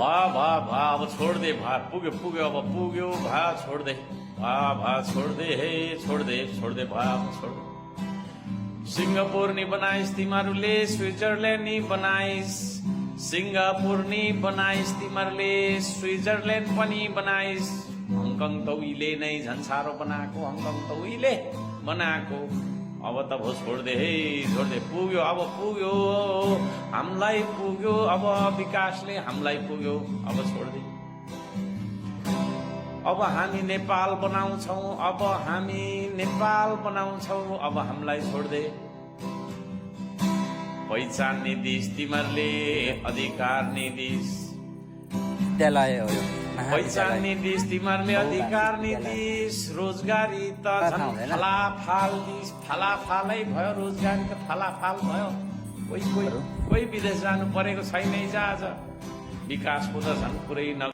भा अब छोड़ दे भा पुग्यो पुग्यो अब पुग्यो भा छोड़ दे भा छोड़ दे हे छोड़ दे भा अब छोड़ दे सिंगापुर नि बनाइस तिमीहरूले स्विजरल्यान्ड नि बनाइस सिंगापुर नि बनाइस तिमीहरूले स्विजरल्यान्ड पनि बनाइस हङकङ त उहिले नै झन् साह्रो बनाएको हङकङ त उहिले बनाएको अब त भो छोड़ दे हे छोड़ दे पुग्यो अब पुग्यो हामीलाई पुग्यो अब विकासले हामीलाई पुग्यो अब छोड़ दे अब हामी नेपाल बनाउँछौ अब हामी नेपाल बनाउँछौ अब हामीलाई छोड़ दे पहिचान निदिस तिमीहरूले अधिकार निदिस विद्यालय हो यो पहिचान निदिस तिमीहरूले अधिकार निदिस रोजगारी त झन् फालाफालै भयो रोजगारी त फालाफाल भयो कोही विदेश जानु परेको छैन आज विकासको त झन् पुरै